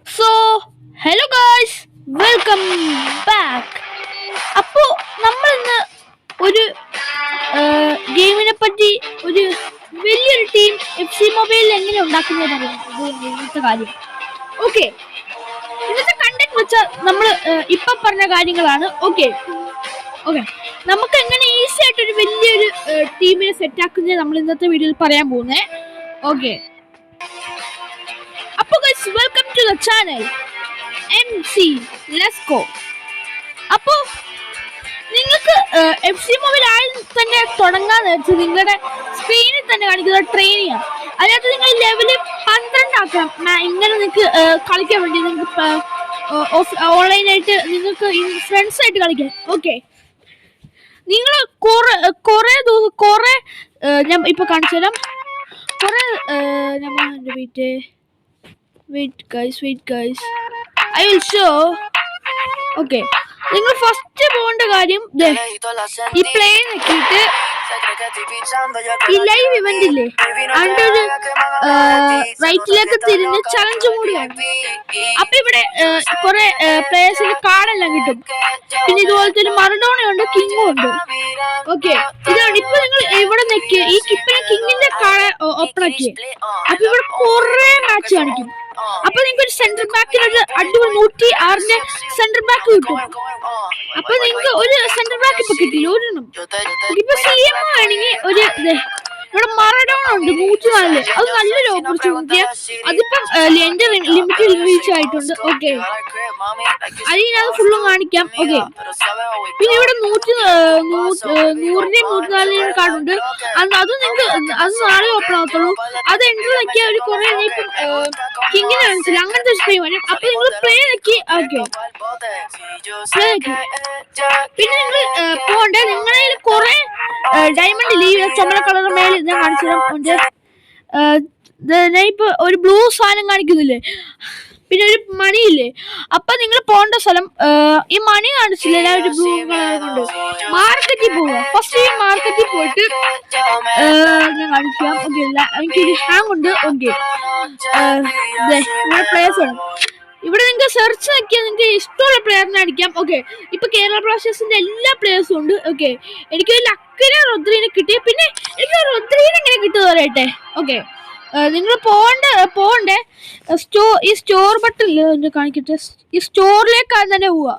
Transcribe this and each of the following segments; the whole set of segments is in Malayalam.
So hello guys, welcome back. അപ്പോൾ നമ്മൾ ഇന്ന് ഒരു ഗെയിമിനെ പറ്റി, ഒരു വലിയൊരു ടീം FC മൊബൈലിൽ എങ്ങനെ ഉണ്ടാക്കുന്നത് ഇന്നത്തെ കാര്യം. ഓക്കെ, ഇന്നത്തെ കണ്ടന്റ് വെച്ചാൽ നമ്മൾ ഇപ്പം പറഞ്ഞ കാര്യങ്ങളാണ്. ഓക്കെ, നമുക്ക് എങ്ങനെ ഈസി ആയിട്ട് ഒരു വലിയൊരു ടീമിനെ സെറ്റ് ആക്കുന്നത് നമ്മൾ ഇന്നത്തെ വീഡിയോയിൽ പറയാൻ പോകുന്നത്. ഓക്കെ, അപ്പോൾ guys, welcome to the channel MC ലെസ്കോ. അപ്പോൾ നിങ്ങൾക്ക് FC മൊബൈൽ ആദ്യം തന്നെ തുടങ്ങാന്ന് വെച്ചാൽ നിങ്ങളുടെ സ്ക്രീനിൽ തന്നെ കാണിക്കുന്ന ട്രെയിനിങ്. അതിനകത്ത് നിങ്ങൾ ലെവല് 12 ആക്കണം. ഇങ്ങനെ നിങ്ങൾക്ക് കളിക്കാൻ വേണ്ടി നിങ്ങൾക്ക് ഓൺലൈനായിട്ട് നിങ്ങൾക്ക് ഫ്രണ്ട്സ് ആയിട്ട് കളിക്കാം. ഓക്കെ, നിങ്ങൾ കുറെ ഞാൻ ഇപ്പൊ കാണിച്ചു തരാം. കുറെ wait guys, I will show. Okay, നിങ്ങൾ ഫസ്റ്റ് പോകേണ്ട കാര്യം ഈ പ്ലേ നോക്കിയിട്ട് ഈ ലൈവ് ഇവന്റ് ഇല്ലേ, അതിന്റെ ഒരു റൈറ്റിലേക്ക് തിരിഞ്ഞ് ചലഞ്ച് കൂടിയാണ്. അപ്പൊ ഇവിടെ കുറെ പ്ലേയേഴ്സിന്റെ കാർഡെല്ലാം കിട്ടും. പിന്നെ ഇതുപോലത്തെ ഒരു മറഡോണയുണ്ട്, കിങ്ങും ഉണ്ട്. ഓക്കെ, ഇതാണ് ഇപ്പൊ നിങ്ങൾ ഇവിടെ നിൽക്കുക. ഈ കിങ്ങിന്റെ കാർഡ് ഓപ്പൺ ആക്കി. അപ്പൊ ഇവിടെ കുറെ മാച്ച് കാണിക്കും. അപ്പൊ നിങ്ങൾക്ക് ഒരു സെന്റർ ബാക്കിനൊരു അടിപൊളി 106 സെന്റർ ബാക്ക് കിട്ടും. അപ്പൊ നിങ്ങൾക്ക് ഒരു സെന്റർ ബാക്ക് ഇപ്പൊ കിട്ടില്ല, ഒരെണ്ണം. ഇപ്പൊ CM വേണമെങ്കിൽ ഒരു ഇവിടെ മറഡോണ ഉണ്ട് 104. അത് നല്ലൊരു ഓപ്പർച്യൂണിറ്റിയാ. അതിപ്പം എന്റെ ലിമിറ്റഡ് റീച്ച് ആയിട്ടുണ്ട്. ഓക്കെ, അതിനത് ഫുള്ളും കാണിക്കാം. ഓക്കെ, പിന്നെ ഇവിടെ 100-ന്റെയും 104-ന്റെയും കാർഡുണ്ട്. അത് നിങ്ങൾക്ക് അത് നാളെ ഓപ്പൺ ആകത്തുള്ളൂ. അത് എൻട്രി നോക്കിയാൽ ഒരു കുറെ ഇപ്പം കിങ്ങിനെ കാണിച്ചില്ല, അങ്ങനത്തെ സ്ട്രീം വരും. അപ്പൊ നിങ്ങൾ പ്ലേ നോക്കി. ഓക്കെ, പ്ലേ നോക്കി. പിന്നെ നിങ്ങൾ പോകണ്ടേ, നിങ്ങളുടെ കുറെ ഡയമണ്ട് ലീവ് ചുമല കളർ മേലെ ഞാൻ കാണിച്ചു തരാം. ഞാൻ ഇപ്പൊ ഒരു ബ്ലൂ സാധനം കാണിക്കുന്നില്ലേ, പിന്നെ ഒരു മണിയില്ലേ. അപ്പൊ നിങ്ങൾ പോകേണ്ട സ്ഥലം ഈ മണി കാണിച്ചില്ല, ഒരു ബ്ലൂ കളർ കൊണ്ട് മാർക്കറ്റിൽ പോവുക. ഫസ്റ്റ് ഈ മാർക്കറ്റിൽ പോയിട്ട് ഞാൻ കാണിക്കാം. ഓക്കെ, എനിക്കൊരു ഹാങ് ഉണ്ട്. ഓക്കെ, ഇവിടെ പ്ലേയേഴ്സ് ആണ്. ഇവിടെ നിങ്ങൾക്ക് സെർച്ച് നോക്കിയാൽ നിങ്ങൾക്ക് ഇഷ്ടമുള്ള പ്ലെയറിനെ അടിക്കാം. ഓക്കെ, ഇപ്പൊ കേരള ബ്ലാസ്റ്റേഴ്സിന്റെ എല്ലാ പ്ലേയേഴ്സും ഉണ്ട്. ഓക്കെ, എനിക്ക് ലക്കിനെ റുദ്രീനെ കിട്ടി. പിന്നെ എനിക്ക് റുദ്രീനെ എങ്ങനെ കിട്ടുമെന്ന് പറയട്ടെ. ഓക്കെ, നിങ്ങൾ പോകണ്ടേ ഈ സ്റ്റോർ ബട്ടൺ കാണിക്കട്ടെ. ഈ സ്റ്റോറിലേക്ക് തന്നെ പോവുക.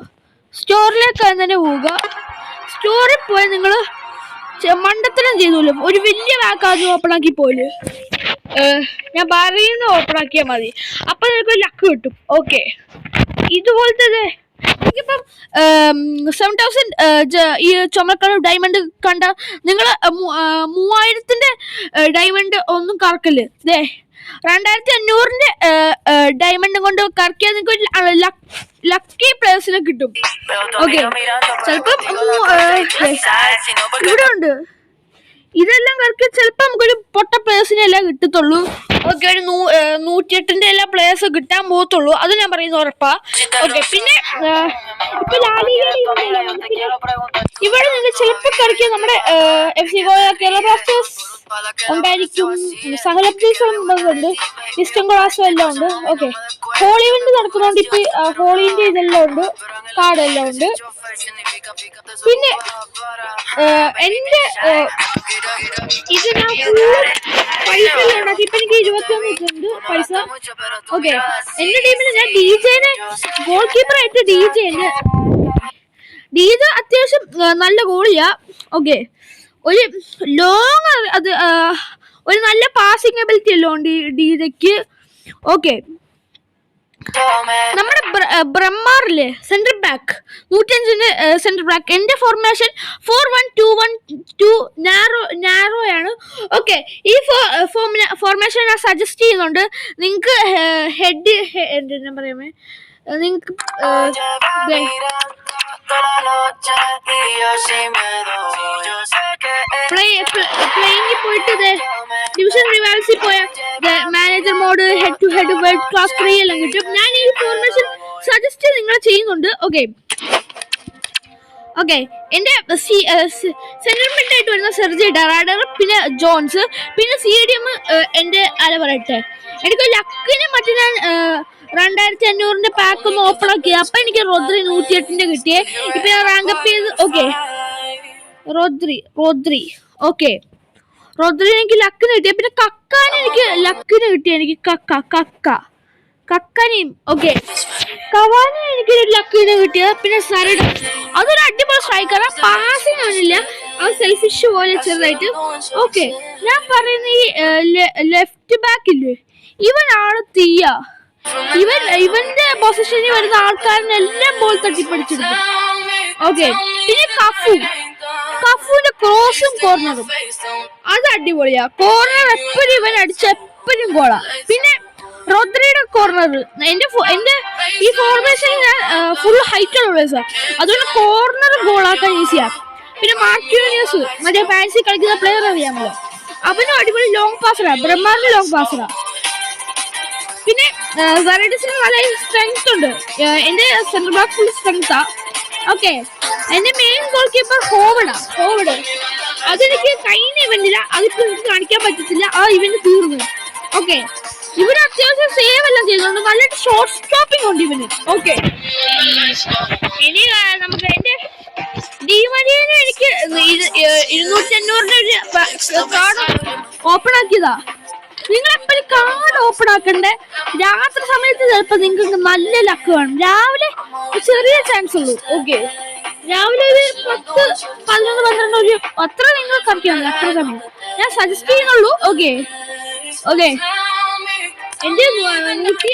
സ്റ്റോറിൽ പോയി നിങ്ങൾ മണ്ടത്തരം ചെയ്തല്ലോ, ഒരു വലിയ ബാക്ക് ആദ്യം ഓപ്പൺ ആക്കി പോയില്. ഞാൻ പറയുന്ന ഓപ്പൺ ആക്കിയാൽ മതി, അപ്പൊ നിങ്ങൾക്ക് ലക്ക് കിട്ടും. ഓക്കെ, ഇതുപോലത്തെ എനിക്കിപ്പം 7000 ഈ ചുമക്കളർ ഡയമണ്ട് കണ്ട നിങ്ങൾ 3000-ന്റെ ഡയമണ്ട് ഒന്നും കറക്കല്. 2500-ന്റെ ഡയമണ്ട് കൊണ്ട് കറക്കിയാൽ നിങ്ങൾക്ക് ലക്കി പ്ലേയേഴ്സിനെ കിട്ടും. ഓക്കെ, ചിലപ്പം ഇവിടെ ഉണ്ട്. ഇതെല്ലാം കറക്കി ചിലപ്പോൾ നമുക്കൊരു പൊട്ട പ്ലേയേഴ്സിനെ എല്ലാം കിട്ടത്തുള്ളൂ. ഓക്കെ, ഒരു 108-ന്റെ എല്ലാ പ്ലേയേഴ്സ് കിട്ടാൻ പോകത്തുള്ളൂ. അത് ഞാൻ പറയുന്ന ഉറപ്പാ. ഓക്കെ, പിന്നെ ഇപ്പൊ ഇവിടെ നിങ്ങൾ ചിലപ്പോൾ കറക്കിയ നമ്മുടെ FC കേരള ബ്ലാസ്റ്റേഴ്സ് ഉണ്ടായിരിക്കും, സഹലബ്ദീസുണ്ട്, ലിസ്റ്റും ക്ലാസും എല്ലാം ഉണ്ട്. ഓക്കെ, ഹോളി ഇവന്റ് നടക്കുന്നതുകൊണ്ട് ഇപ്പൊ ഹോളിന്റെ ഇതെല്ലാം ഉണ്ട്, കാർഡെല്ലാം ഉണ്ട്. പിന്നെ എന്റെ ഇത് ഞാൻ പൈസ എല്ലാം ഉണ്ടാക്കി. ഇപ്പൊ എനിക്ക് 21 ഉണ്ട് പൈസ. ഓക്കെ, എന്റെ ടീമിൽ ഞാൻ DJനെ ഗോൾ കീപ്പർ ആയിട്ട് DJ അത്യാവശ്യം നല്ല ഗോളിയാ. ഓക്കെ, ഒരു ലോങ് ഒരു നല്ല പാസിംഗ് എബിലിറ്റി എല്ലാം ഉണ്ട് DJക്ക്. ഓക്കെ, നമ്മുടെ ബ്രഹ്മാറിലെ സെന്റർ ബാക്ക് 105-ന്റെ സെന്റർ ബാക്ക്. എന്റെ ഫോർമേഷൻ 4-1-2-1-2 നാരോ ആണ്. ഓക്കെ, ഈ ഫോർമേഷൻ ഞാൻ സജസ്റ്റ് ചെയ്യുന്നുണ്ട്. നിങ്ങൾക്ക് എന്താ പറയുക, നിങ്ങൾക്ക് പ്ലേയിങ്ങിൽ പോയിട്ട് ഡിവിഷൻ റിവാൽസിൽ പോയ manager mode, head to head, world class 3 എല്ലാം കിട്ടും. ഞാൻ ഈ ഫോർമേഷൻ സജസ്റ്റ് നിങ്ങൾ ചെയ്യുന്നുണ്ട്. ഓക്കെ, എന്റെ സെന്റർമെന്റ് ആയിട്ട് വരുന്ന സെർജി ഡറാഡർ, പിന്നെ ജോൺസ്, പിന്നെ CDM. എന്റെ പറയട്ടെ, എനിക്ക് ലക്കിനെ മറ്റു ഞാൻ 2500 പാക്ക് ഒന്ന് ഓപ്പൺ ആക്കി. അപ്പൊ എനിക്ക് റോദ്രി 108 കിട്ടിയേ. ഇപ്പൊ ഞാൻ റാങ്ക് അപ്പ് ചെയ്ത്. ഓക്കെ, റോദ്രി ഓക്കെ, റോദ്രി എനിക്ക് ലക്കിന് കിട്ടിയ. പിന്നെ കക്കാനെ എനിക്ക് ലക്കിന് കിട്ടിയ. എനിക്ക് കക്കനെയും ഓക്കെ, കവാനെ എനിക്ക് ലക്കിന് കിട്ടിയ. പിന്നെ സരഡ് അതൊരു അടിപൊളി സ്ട്രൈക്കറാ. പാസിങ് അവനില്ല, അത് സെൽഫിഷ് പോലെ ചെറുതായിട്ട്. ഓക്കെ, ഞാൻ പറയുന്ന ഈ ലെഫ്റ്റ് ബാക്ക് ഇല്ലേ, ഇവനാണ് തീയ. ഇവന്റെ പൊസിഷനിൽ വരുന്ന ആൾക്കാരനെല്ലാം ബോൾ തട്ടിപ്പടിച്ചെടുക്കും. ഓക്കെ, പിന്നെ കഫുവിന്റെ ക്രോസും കോർണറും അത് അടിപൊളിയാ. കോർണർ എപ്പോഴും ഇവൻ അടിച്ച എപ്പോഴും ഗോളാ. പിന്നെ റോദ്രിയുടെ കോർണർ എന്റെ ഈ ഫോർമേഷൻ ഞാൻ ഫുൾ ഹൈറ്റ് ഉള്ള സാർ, അതുകൊണ്ട് കോർണർ ഗോളാക്കാൻ ഈസിയാ. പിന്നെ മാർക്യൂനിയസ് മറ്റേ ഫാൻസി കളിക്കുന്ന പ്ലെയർ അറിയാമല്ലോ, അവനും അടിപൊളി ലോങ് പാസറാ, ബ്രഹ്മാന്റെ ലോങ് പാസറാ. പിന്നെ വെറൈറ്റീസിന് നല്ല സ്ട്രെങ്ത് ഉണ്ട്. എന്റെ സെന്റർ ബാക്ക് ഫുൾ സ്ട്രെങ്താ. ഓക്കെ, എന്റെ മെയിൻ ഗോൾ കീപ്പർ ഹോവഡ്. അതെനിക്ക് കഴിഞ്ഞ ഇവന്റില്ല, അതിപ്പോ എനിക്ക് കാണിക്കാൻ പറ്റത്തില്ല. ആ ഇവന്റ് തീർന്നു. ഓക്കെ, ഇവന് അത്യാവശ്യം സേവ് എല്ലാം ചെയ്തുകൊണ്ട് നല്ല ഷോർട്ട് സ്റ്റോപ്പിംഗ് ഉണ്ട് ഇവന്. ഓക്കെ, ഇനി നമുക്ക് എന്റെ ഡിമരിയനെ എനിക്ക് 250 കാർഡ് ഓപ്പൺ ആക്കിയതാ. നിങ്ങൾ എപ്പോഴും കാർഡ് ഓപ്പൺ ആക്കണ്ടേ രാത്രി സമയത്ത്. ചിലപ്പോ നിങ്ങൾക്ക് നല്ല ലക്ക് വേണം. രാവിലെ ചെറിയ ചാൻസ് ഉള്ളൂ. ഓക്കെ, രാവിലെ ഒരു 10, 11, 12 ഒരു അത്ര നിങ്ങൾക്ക് അറിയാം. അത്ര സമയം ഞാൻ സജസ്റ്റ് ചെയ്യുന്നുള്ളൂ. ഓക്കെ, എന്റെ 106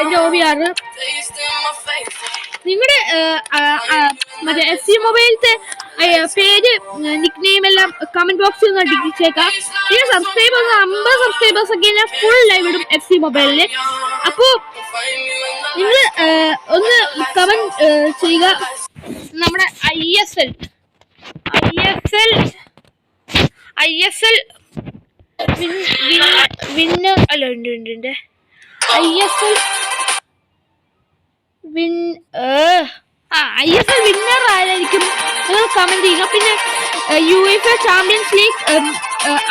എന്റെ OBR. നിങ്ങളുടെ മറ്റേ FC മൊബൈലത്തെ പേര് നിക് നെയിം എല്ലാം കമന്റ് ബോക്സിൽ ഒന്ന് അടിച്ചേക്കാം. പിന്നെ സബ്സ്ക്രൈബേഴ്സ് 50 സബ്സ്ക്രൈബേഴ്സ് ഒക്കെ ഞാൻ ഫുൾ ലൈവ് ഇടും FC മൊബൈലില്. അപ്പോ നിങ്ങൾ ഒന്ന് കമന്റ് ചെയ്യുക. നമ്മുടെ ISL വിന്നർ അല്ല ഉണ്ട് ISL വിന്നർ ആയിരിക്കും നിങ്ങൾ കമന്റ് ചെയ്യുക. പിന്നെ UEFA ചാമ്പ്യൻസ് ലീഗ്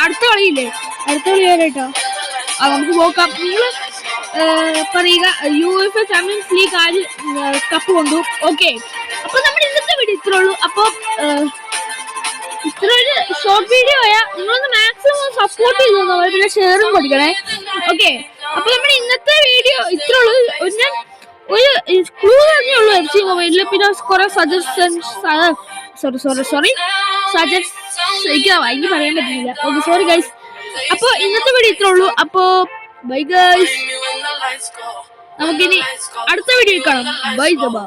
അടുത്ത കളിയില്ലേ, അടുത്ത കളി വരെട്ടോ നമുക്ക് നോക്കാം. നിങ്ങൾ പറയുക UEFA ചാമ്പ്യൻസ് ലീഗ് ആര് കപ്പ് കൊണ്ടു. ഓക്കെ, അപ്പൊ നമ്മുടെ ഇന്നത്തെ വീഡിയോ ഇത്രേ ഉള്ളൂ. അപ്പൊ ഇത്ര ഒരു ഷോർട്ട് വീഡിയോ ആയാ നിങ്ങളൊന്ന് മാക്സിമം സപ്പോർട്ട് ചെയ്തു തന്നോ, പിന്നെ ഷെയറും കൊടുക്കണേ. ഓക്കെ, അപ്പൊ നമ്മുടെ ഇന്നത്തെ വീഡിയോ ഇത്രേ ഉള്ളൂ. ഒരു ക്ലൂ തന്നെയുള്ളൂ FC മൊബൈലിൽ. പിന്നെ കുറെ സജഷൻസ് എനിക്ക് പറയാൻ പറ്റുന്നില്ല. Okay, sorry guys. അപ്പൊ ഇന്നത്തെ വീഡിയോ ഇത്രേ ഉള്ളൂ. അപ്പൊ ബൈ ഗൈസ്, നമുക്കിനി അടുത്ത വീഡിയോ കാണാം. Bye bye.